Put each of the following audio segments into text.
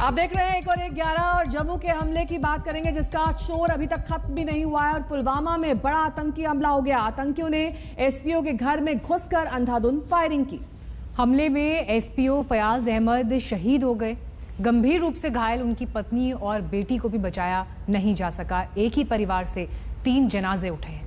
आप देख रहे हैं 1 और 1 11 और जम्मू के हमले की बात करेंगे जिसका शोर अभी तक खत्म भी नहीं हुआ है और पुलवामा में बड़ा आतंकी हमला हो गया। आतंकियों ने एसपीओ के घर में घुसकर अंधाधुंध फायरिंग की। हमले में एसपीओ फयाज अहमद शहीद हो गए। गंभीर रूप से घायल उनकी पत्नी और बेटी को भी बचाया नहीं जा सका। एक ही परिवार से 3 जनाजे उठे हैं।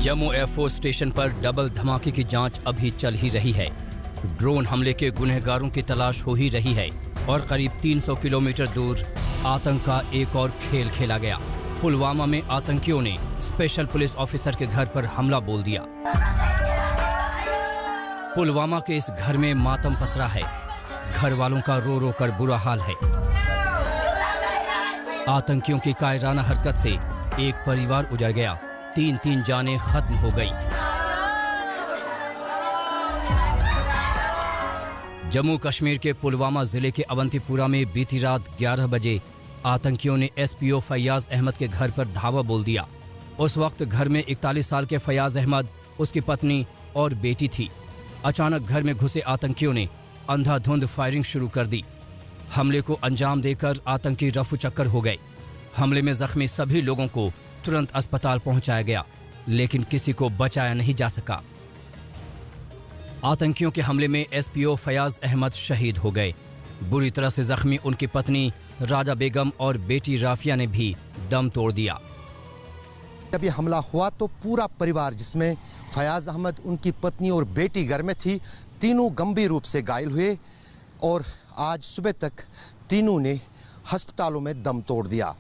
जम्मू एयरफोर्स स्टेशन पर डबल धमाके की जांच अभी चल ही रही है। ड्रोन हमले के गुनहगारों की तलाश हो ही रही है और करीब 300 किलोमीटर दूर आतंक का एक और खेल खेला गया। पुलवामा में आतंकियों ने स्पेशल पुलिस ऑफिसर के घर पर हमला बोल दिया। पुलवामा के इस घर में मातम पसरा है। घर वालों का रो रो कर बुरा हाल है। आतंकियों की कायराना हरकत से एक परिवार उजड़ गया। 3 जानें खत्म हो गई। जम्मू कश्मीर के पुलवामा जिले के अवंतीपुरा में बीती रात 11 बजे आतंकियों ने एसपीओ फयाज अहमद के घर पर धावा बोल दिया। उस वक्त घर में 41 साल के फयाज अहमद, उसकी पत्नी और बेटी थी। अचानक घर में घुसे आतंकियों ने अंधाधुंध फायरिंग शुरू कर दी। हमले को अंजाम देकर आतंकी रफू चक्कर हो गए। हमले में जख्मी सभी लोगों को तुरंत अस्पताल पहुंचाया गया, लेकिन किसी को बचाया नहीं जा सका। आतंकियों के हमले में एसपीओ फयाज अहमद शहीद हो गए। बुरी तरह से जख्मी उनकी पत्नी राजा बेगम और बेटी राफिया ने भी दम तोड़ दिया। जब ये हमला हुआ तो पूरा परिवार, जिसमें फयाज अहमद, उनकी पत्नी और बेटी घर में थी, तीनों गंभीर रूप से घायल हुए और आज सुबह तक तीनों ने अस्पतालों में दम तोड़ दिया।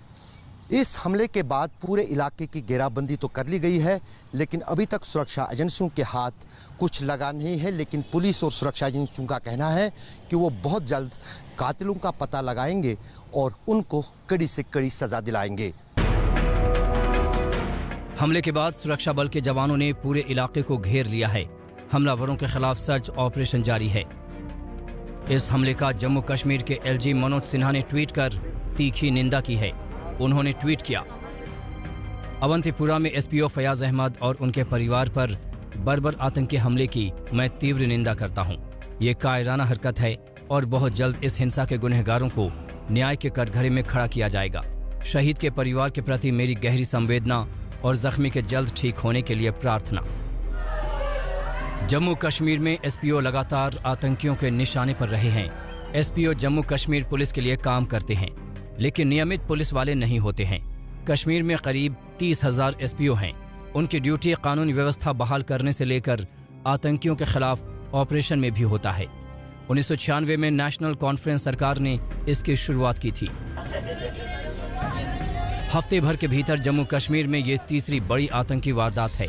इस हमले के बाद पूरे इलाके की घेराबंदी तो कर ली गई है, लेकिन अभी तक सुरक्षा एजेंसियों के हाथ कुछ लगा नहीं है। लेकिन पुलिस और सुरक्षा एजेंसियों का कहना है कि वो बहुत जल्द कातिलों का पता लगाएंगे और उनको कड़ी से कड़ी सजा दिलाएंगे। हमले के बाद सुरक्षा बल के जवानों ने पूरे इलाके को घेर लिया है। हमलावरों के खिलाफ सर्च ऑपरेशन जारी है। इस हमले का जम्मू कश्मीर के एलजी मनोज सिन्हा ने ट्वीट कर तीखी निंदा की है। उन्होंने ट्वीट किया, अवंतीपुरा में एसपीओ फयाज अहमद और उनके परिवार पर बर्बर आतंकी हमले की मैं तीव्र निंदा करता हूं। ये कायराना हरकत है और बहुत जल्द इस हिंसा के गुनहगारों को न्याय के कटघरे में खड़ा किया जाएगा। शहीद के परिवार के प्रति मेरी गहरी संवेदना और जख्मी के जल्द ठीक होने के लिए प्रार्थना। जम्मू कश्मीर में एसपीओ लगातार आतंकियों के निशाने पर रहे हैं। एसपीओ जम्मू कश्मीर पुलिस के लिए काम करते हैं, लेकिन नियमित पुलिस वाले नहीं होते हैं। कश्मीर में करीब 30,000 एसपीओ हैं। उनकी ड्यूटी कानूनी व्यवस्था बहाल करने से लेकर आतंकियों के खिलाफ ऑपरेशन में भी होता है। 1996 में नेशनल कॉन्फ्रेंस सरकार ने इसकी शुरुआत की थी। हफ्ते भर के भीतर जम्मू कश्मीर में ये तीसरी बड़ी आतंकी वारदात है।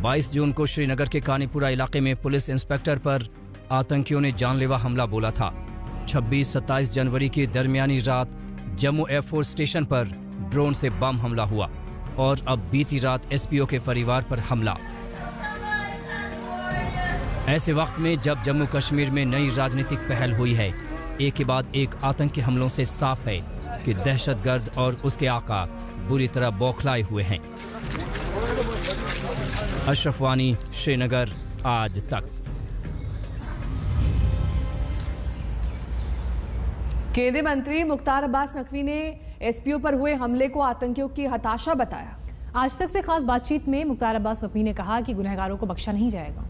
22 जून को श्रीनगर के कानीपुरा इलाके में पुलिस इंस्पेक्टर पर आतंकियों ने जानलेवा हमला बोला था। 26-27 जनवरी की दरमियानी रात जम्मू एयरफोर्स स्टेशन पर ड्रोन से बम हमला हुआ और अब बीती रात एसपीओ के परिवार पर हमला। ऐसे वक्त में जब जम्मू कश्मीर में नई राजनीतिक पहल हुई है, एक के बाद एक आतंकी हमलों से साफ है कि दहशतगर्द और उसके आका बुरी तरह बौखलाए हुए हैं। अशरफ वानी, श्रीनगर, आज तक। केंद्रीय मंत्री मुख्तार अब्बास नकवी ने एसपीओ पर हुए हमले को आतंकियों की हताशा बताया। आज तक से खास बातचीत में मुख्तार अब्बास नकवी ने कहा कि गुनहगारों को बख्शा नहीं जाएगा।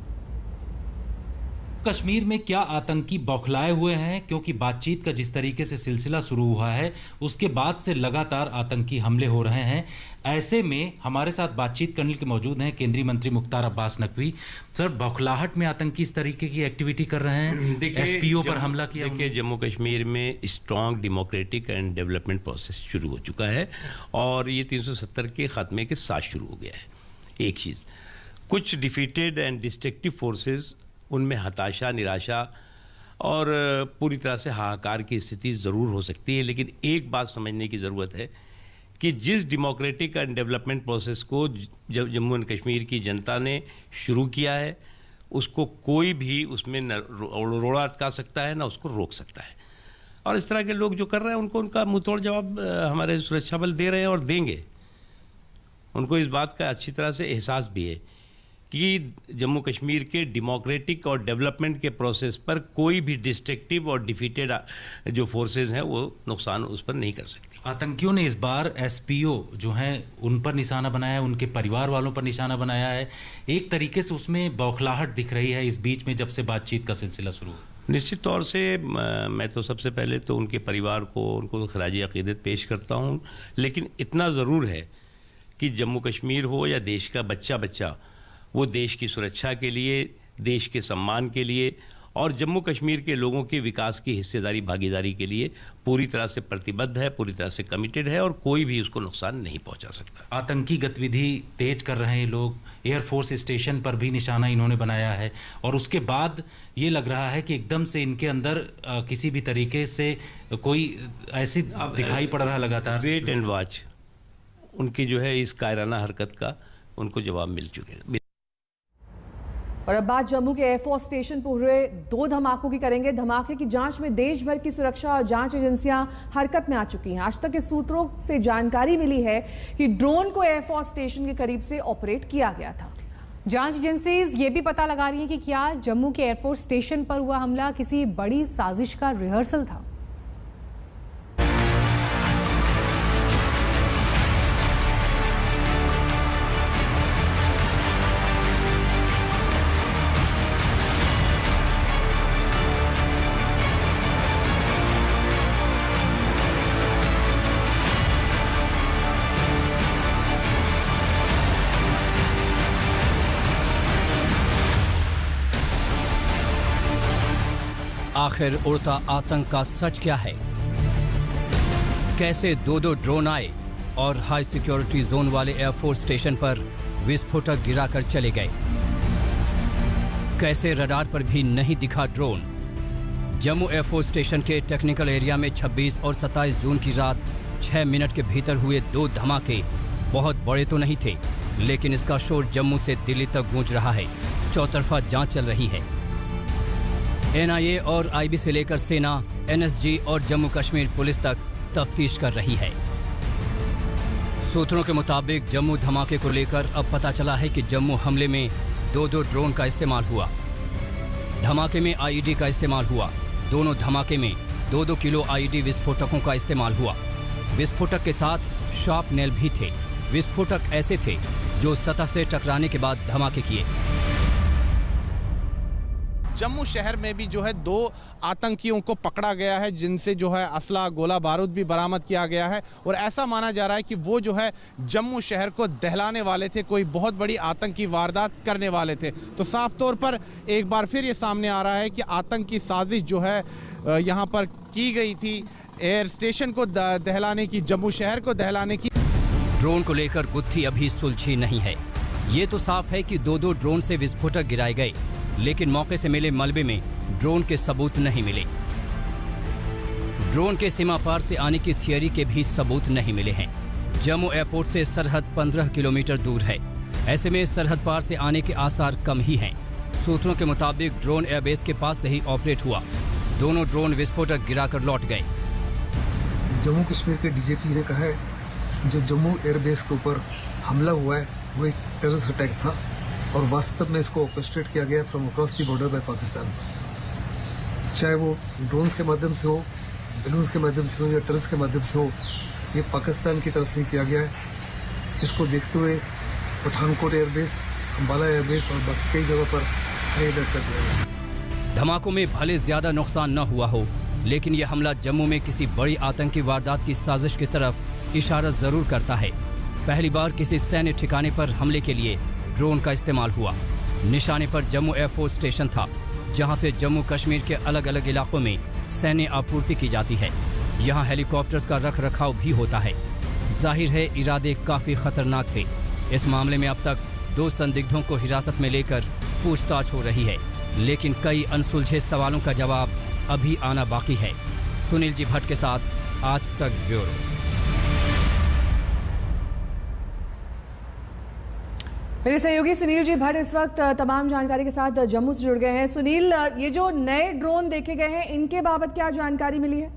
कश्मीर में क्या आतंकी बौखलाए हुए हैं, क्योंकि बातचीत का जिस तरीके से सिलसिला शुरू हुआ है उसके बाद से लगातार आतंकी हमले हो रहे हैं। ऐसे में हमारे साथ बातचीत करने के मौजूद हैं केंद्रीय मंत्री मुख्तार अब्बास नकवी। सर, बौखलाहट में आतंकी इस तरीके की एक्टिविटी कर रहे हैं, एसपीओ पर हमला किया। देखिए, जम्मू कश्मीर में strong democratic and development process शुरू हो चुका है और ये 370 के खात्मे के साथ शुरू हो गया है। एक चीज़, कुछ डिफीटेड एंड डिस्ट्रक्टिव फोर्सेस, उनमें हताशा, निराशा और पूरी तरह से हाहाकार की स्थिति ज़रूर हो सकती है। लेकिन एक बात समझने की ज़रूरत है कि जिस डेमोक्रेटिक एंड डेवलपमेंट प्रोसेस को जम्मू एंड कश्मीर की जनता ने शुरू किया है, उसको कोई भी उसमें न रोड़ा अटका सकता है, ना उसको रोक सकता है। और इस तरह के लोग जो कर रहे हैं उनको उनका मुंहतोड़ जवाब हमारे सुरक्षा बल दे रहे हैं और देंगे। उनको इस बात का अच्छी तरह से एहसास भी है कि जम्मू कश्मीर के डेमोक्रेटिक और डेवलपमेंट के प्रोसेस पर कोई भी डिस्ट्रक्टिव और डिफीटेड जो फोर्सेस हैं वो नुकसान उस पर नहीं कर सकती। आतंकियों ने इस बार एसपीओ जो हैं उन पर निशाना बनाया है, उनके परिवार वालों पर निशाना बनाया है। एक तरीके से उसमें बौखलाहट दिख रही है इस बीच में जब से बातचीत का सिलसिला शुरू हुआ। निश्चित तौर से मैं तो सबसे पहले तो उनके परिवार को उनको खराजी अकीदत पेश करता हूँ, लेकिन इतना ज़रूर है कि जम्मू कश्मीर हो या देश का बच्चा बच्चा वो देश की सुरक्षा के लिए, देश के सम्मान के लिए और जम्मू कश्मीर के लोगों के विकास की हिस्सेदारी भागीदारी के लिए पूरी तरह से प्रतिबद्ध है, पूरी तरह से कमिटेड है और कोई भी उसको नुकसान नहीं पहुंचा सकता। आतंकी गतिविधि तेज कर रहे हैं लोग, एयरफोर्स स्टेशन पर भी निशाना इन्होंने बनाया है और उसके बाद ये लग रहा है कि एकदम से इनके अंदर किसी भी तरीके से कोई ऐसी दिखाई पड़ रहा है लगातार। वेट एंड वॉच, उनकी जो है इस कायराना हरकत का उनको जवाब मिल चुके हैं। और अब बात जम्मू के एयरफोर्स स्टेशन पर हुए 2 धमाकों की करेंगे। धमाके की जांच में देश भर की सुरक्षा और जांच एजेंसियां हरकत में आ चुकी हैं। आज तक के सूत्रों से जानकारी मिली है कि ड्रोन को एयरफोर्स स्टेशन के करीब से ऑपरेट किया गया था। जांच एजेंसीज ये भी पता लगा रही हैं कि क्या जम्मू के एयरफोर्स स्टेशन पर हुआ हमला किसी बड़ी साजिश का रिहर्सल था। आखिर उड़ता आतंक का सच क्या है? कैसे 2 ड्रोन आए और हाई सिक्योरिटी जोन वाले एयरफोर्स स्टेशन पर विस्फोटक गिराकर चले गए? कैसे रडार पर भी नहीं दिखा ड्रोन? जम्मू एयरफोर्स स्टेशन के टेक्निकल एरिया में 26 और 27 जून की रात 6 मिनट के भीतर हुए 2 धमाके बहुत बड़े तो नहीं थे, लेकिन इसका शोर जम्मू से दिल्ली तक गूंज रहा है। चौतरफा जांच चल रही है। एनआईए और आईबी से लेकर सेना, एनएसजी और जम्मू कश्मीर पुलिस तक तफ्तीश कर रही है। सूत्रों के मुताबिक जम्मू धमाके को लेकर अब पता चला है कि जम्मू हमले में 2 ड्रोन का इस्तेमाल हुआ। धमाके में आईईडी का इस्तेमाल हुआ। दोनों धमाके में 2 किलो आईईडी विस्फोटकों का इस्तेमाल हुआ। विस्फोटक के साथ शार्प नेल भी थे। विस्फोटक ऐसे थे जो सतह से टकराने के बाद धमाके किए। जम्मू शहर में भी जो है 2 आतंकियों को पकड़ा गया है, जिनसे जो है असला, गोला बारूद भी बरामद किया गया है और ऐसा माना जा रहा है कि वो जो है जम्मू शहर को दहलाने वाले थे, कोई बहुत बड़ी आतंकी वारदात करने वाले थे। तो साफ तौर पर एक बार फिर ये सामने आ रहा है कि आतंकी साजिश जो है यहाँ पर की गई थी, एयर स्टेशन को दहलाने की, जम्मू शहर को दहलाने की। ड्रोन को लेकर गुत्थी अभी सुलझी नहीं है। ये तो साफ है कि 2 ड्रोन से विस्फोटक गिराए गए, लेकिन मौके से मिले मलबे में ड्रोन के सबूत नहीं मिले। ड्रोन के सीमा पार से आने की थियरी के भी सबूत नहीं मिले हैं। जम्मू एयरपोर्ट से सरहद 15 किलोमीटर दूर है। ऐसे में सरहद पार से आने के आसार कम ही हैं। सूत्रों के मुताबिक ड्रोन एयरबेस के पास से ही ऑपरेट हुआ। दोनों ड्रोन विस्फोटक गिराकर लौट गए। जम्मू कश्मीर के डीजीपी ने कहा है जो जम्मू एयरबेस के ऊपर हमला हुआ है वो एक टेररिस्ट अटैक था और वास्तव में इसको ऑर्केस्ट्रेट किया गया from across the border by Pakistan. चाहे वो ड्रोन्स के माध्यम से हो, बलून्स के माध्यम से हो या टेररिस्ट के माध्यम से हो, ये पाकिस्तान की तरफ से किया गया है। जिसको देखते हुए पठानकोट एयरबेस, अम्बाला एयरबेस और बाकी कई जगह पर हाई अलर्ट कर दिया गया। धमाकों में भले ज्यादा नुकसान न हुआ हो, लेकिन यह हमला जम्मू में किसी बड़ी आतंकी वारदात की साजिश की तरफ इशारा जरूर करता है। पहली बार किसी सैन्य ठिकाने पर हमले के लिए ड्रोन का इस्तेमाल हुआ। निशाने पर जम्मू एयरफोर्स स्टेशन था, जहां से जम्मू कश्मीर के अलग अलग इलाकों में सैन्य आपूर्ति की जाती है। यहां हेलीकॉप्टर्स का रख रखाव भी होता है। जाहिर है इरादे काफी खतरनाक थे। इस मामले में अब तक 2 संदिग्धों को हिरासत में लेकर पूछताछ हो रही है, लेकिन कई अनसुलझे सवालों का जवाब अभी आना बाकी है। सुनील जी भट्ट के साथ आज तक ब्यूरो। मेरे सहयोगी सुनील जी भट्ट इस वक्त तमाम जानकारी के साथ जम्मू से जुड़ गए हैं। सुनील, ये जो नए ड्रोन देखे गए हैं, इनके बाबत क्या जानकारी मिली है?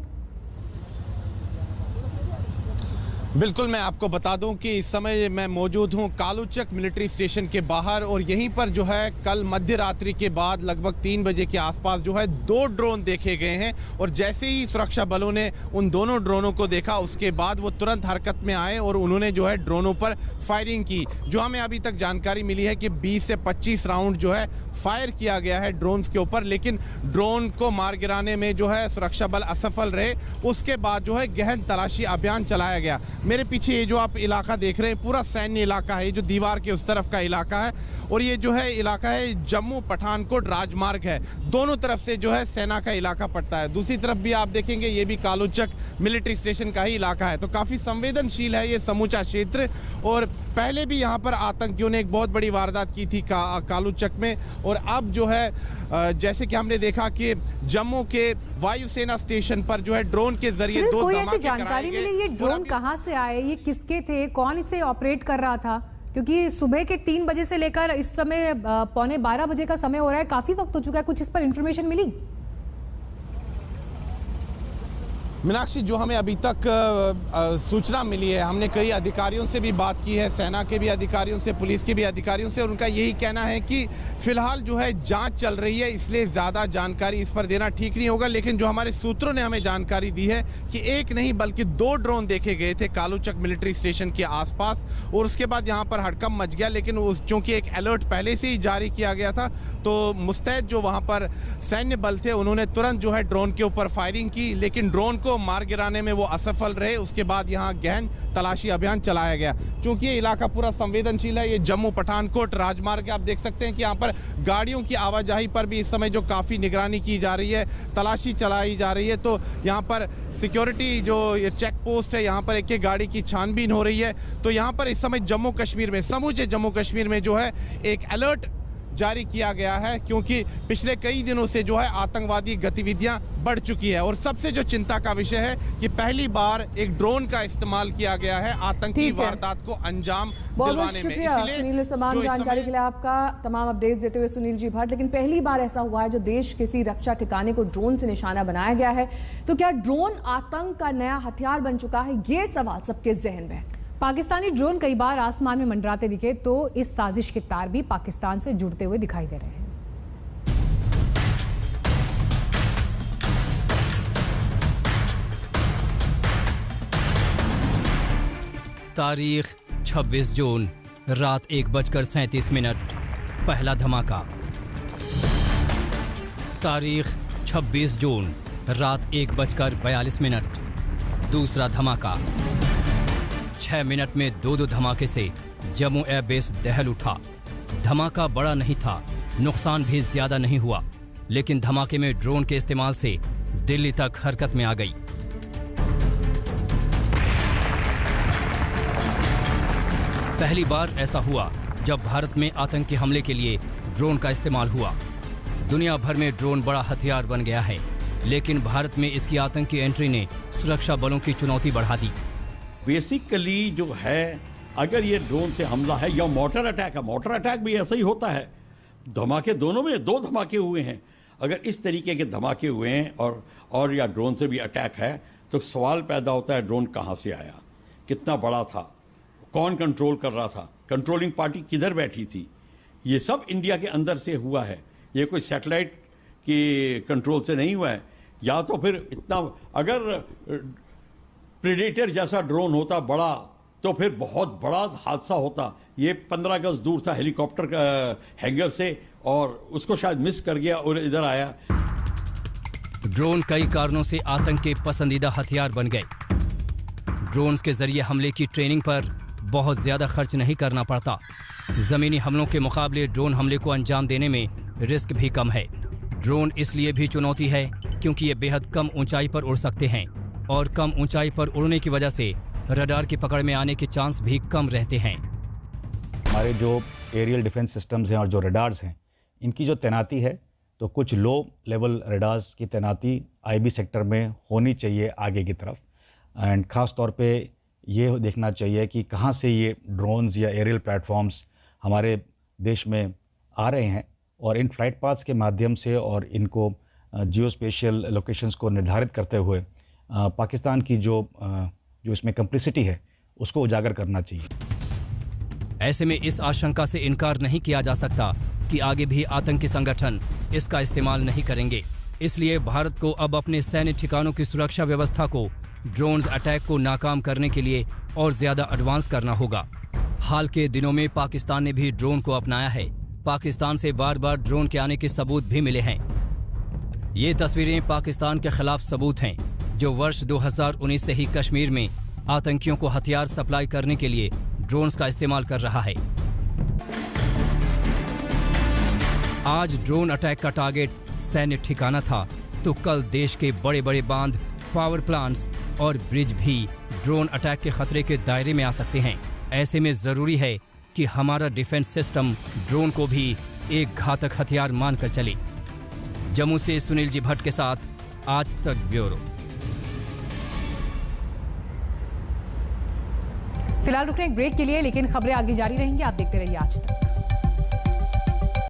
बिल्कुल, मैं आपको बता दूं कि इस समय मैं मौजूद हूं कालूचक मिलिट्री स्टेशन के बाहर और यहीं पर जो है कल मध्य रात्रि के बाद लगभग 3 बजे के आसपास जो है 2 ड्रोन देखे गए हैं और जैसे ही सुरक्षा बलों ने उन दोनों ड्रोनों को देखा उसके बाद वो तुरंत हरकत में आए और उन्होंने जो है ड्रोनों पर फायरिंग की। जो हमें अभी तक जानकारी मिली है कि 20 से 25 राउंड जो है फायर किया गया है ड्रोन्स के ऊपर, लेकिन ड्रोन को मार गिराने में जो है सुरक्षा बल असफल रहे। उसके बाद जो है गहन तलाशी अभियान चलाया गया। मेरे पीछे ये जो आप इलाका देख रहे हैं पूरा सैन्य इलाका है, जो दीवार के उस तरफ का इलाका है और ये जो है इलाका है जम्मू पठानकोट राजमार्ग है, दोनों तरफ से जो है सेना का इलाका पड़ता है। दूसरी तरफ भी आप देखेंगे ये भी कालूचक मिलिट्री स्टेशन का ही इलाका है, तो काफ़ी संवेदनशील है ये समूचा क्षेत्र। और पहले भी यहाँ पर आतंकियों ने एक बहुत बड़ी वारदात की थी कालूचक में और अब जो है जैसे कि हमने देखा कि जम्मू के वायुसेना स्टेशन पर जो है ड्रोन के जरिए 2 धमाके जानकारी मिली, ये ड्रोन कहाँ से आए, ये किसके थे, कौन इसे ऑपरेट कर रहा था? क्योंकि सुबह के 3 बजे से लेकर इस समय पौने 12 बजे का समय हो रहा है, काफी वक्त हो चुका है, कुछ इस पर इंफॉर्मेशन मिली? मीनाक्षी, जो हमें अभी तक सूचना मिली है, हमने कई अधिकारियों से भी बात की है, सेना के भी अधिकारियों से, पुलिस के भी अधिकारियों से, और उनका यही कहना है कि फिलहाल जो है जांच चल रही है, इसलिए ज़्यादा जानकारी इस पर देना ठीक नहीं होगा। लेकिन जो हमारे सूत्रों ने हमें जानकारी दी है कि एक नहीं बल्कि 2 ड्रोन देखे गए थे कालूचक मिलिट्री स्टेशन के आसपास और उसके बाद यहाँ पर हड़कंप मच गया। लेकिन चूँकि एक अलर्ट पहले से ही जारी किया गया था तो मुस्तैद जो वहाँ पर सैन्य बल थे उन्होंने तुरंत जो है ड्रोन के ऊपर फायरिंग की, लेकिन ड्रोन को मार गिराने में वो असफल रहे। उसके बाद यहाँ गहन तलाशी अभियान चलाया गया। क्योंकि ये इलाका पूरा संवेदनशील है, ये जम्मू पठानकोट राजमार्ग, आप देख सकते हैं कि यहाँ पर गाड़ियों की आवाजाही पर भी इस समय जो काफ़ी निगरानी की जा रही है, तलाशी चलाई जा रही है। तो यहाँ पर सिक्योरिटी जो ये चेक पोस्ट है, यहाँ पर एक एक गाड़ी की छानबीन हो रही है। तो यहाँ पर इस समय जम्मू कश्मीर में, समूचे जम्मू कश्मीर में जो है एक अलर्ट जारी किया गया है, क्योंकि पिछले कई दिनों से जो है आतंकवादी गतिविधियां बढ़ चुकी है। और सबसे जो चिंता का विषय है कि पहली बार एक ड्रोन का इस्तेमाल किया गया है आतंकी वारदात को अंजाम दिलवाने में। इसलिए सुनील, तमाम जानकारी के लिए आपका तमाम अपडेट्स देते हुए सुनील जी भट्ट। लेकिन पहली बार ऐसा हुआ है जो देश किसी रक्षा ठिकाने को ड्रोन से निशाना बनाया गया है, तो क्या ड्रोन आतंक का नया हथियार बन चुका है? ये सवाल सबके जहन में है। पाकिस्तानी ड्रोन कई बार आसमान में मंडराते दिखे तो इस साजिश के तार भी पाकिस्तान से जुड़ते हुए दिखाई दे रहे हैं। तारीख 26 जून रात 1:37 पहला धमाका। तारीख 26 जून रात 1:42 दूसरा धमाका। 6 मिनट में 2 धमाके से जम्मू एयरबेस दहल उठा। धमाका बड़ा नहीं था, नुकसान भी ज्यादा नहीं हुआ, लेकिन धमाके में ड्रोन के इस्तेमाल से दिल्ली तक हरकत में आ गई। पहली बार ऐसा हुआ जब भारत में आतंकी हमले के लिए ड्रोन का इस्तेमाल हुआ। दुनिया भर में ड्रोन बड़ा हथियार बन गया है, लेकिन भारत में इसकी आतंकी एंट्री ने सुरक्षा बलों की चुनौती बढ़ा दी। बेसिकली जो है, अगर ये ड्रोन से हमला है या मोटर अटैक है, मोटर अटैक भी ऐसा ही होता है। धमाके दोनों में 2 धमाके हुए हैं। अगर इस तरीके के धमाके हुए हैं और या ड्रोन से भी अटैक है, तो सवाल पैदा होता है ड्रोन कहाँ से आया, कितना बड़ा था, कौन कंट्रोल कर रहा था, कंट्रोलिंग पार्टी किधर बैठी थी। ये सब इंडिया के अंदर से हुआ है, ये कोई सैटेलाइट की कंट्रोल से नहीं हुआ है। या तो फिर इतना, अगर प्रेडेटर जैसा ड्रोन होता बड़ा, तो फिर बहुत बड़ा हादसा होता। ये 15 गज दूर था हेलीकॉप्टर का हैंगर से, और उसको शायद मिस कर गया और इधर आया। ड्रोन कई कारणों से आतंक के पसंदीदा हथियार बन गए। ड्रोन्स के जरिए हमले की ट्रेनिंग पर बहुत ज्यादा खर्च नहीं करना पड़ता। जमीनी हमलों के मुकाबले ड्रोन हमले को अंजाम देने में रिस्क भी कम है। ड्रोन इसलिए भी चुनौती है क्योंकि ये बेहद कम ऊंचाई पर उड़ सकते हैं, और कम ऊंचाई पर उड़ने की वजह से रडार की पकड़ में आने के चांस भी कम रहते हैं। हमारे जो एरियल डिफेंस सिस्टम्स हैं और जो रडार्स हैं, इनकी जो तैनाती है, तो कुछ लो लेवल रडार्स की तैनाती आईबी सेक्टर में होनी चाहिए आगे की तरफ। एंड ख़ास तौर पे ये देखना चाहिए कि कहाँ से ये ड्रोन्स या एरियल प्लेटफॉर्म्स हमारे देश में आ रहे हैं, और इन फ्लाइट पाथ्स के माध्यम से और इनको जियोस्पेशियल लोकेशंस को निर्धारित करते हुए पाकिस्तान की जो इसमें कंप्लिसिटी है, उसको उजागर करना चाहिए। ऐसे में इस आशंका से इनकार नहीं किया जा सकता कि आगे भी आतंकी संगठन इसका इस्तेमाल नहीं करेंगे। इसलिए भारत को अब अपने सैन्य ठिकानों की सुरक्षा व्यवस्था को ड्रोन अटैक को नाकाम करने के लिए और ज्यादा एडवांस करना होगा। हाल के दिनों में पाकिस्तान ने भी ड्रोन को अपनाया है। पाकिस्तान से बार बार ड्रोन के आने के सबूत भी मिले हैं। ये तस्वीरें पाकिस्तान के खिलाफ सबूत हैं, जो वर्ष 2019 से ही कश्मीर में आतंकियों को हथियार सप्लाई करने के लिए ड्रोन्स का इस्तेमाल कर रहा है। आज ड्रोन अटैक का टारगेट सैन्य ठिकाना था, तो कल देश के बड़े बड़े बांध, पावर प्लांट्स और ब्रिज भी ड्रोन अटैक के खतरे के दायरे में आ सकते हैं। ऐसे में जरूरी है कि हमारा डिफेंस सिस्टम ड्रोन को भी एक घातक हथियार मानकर चले। जम्मू से सुनील जी भट्ट के साथ आज तक ब्यूरो। फिलहाल रुक रहे हैं एक ब्रेक के लिए, लेकिन खबरें आगे जारी रहेंगी। आप देखते रहिए आज तक।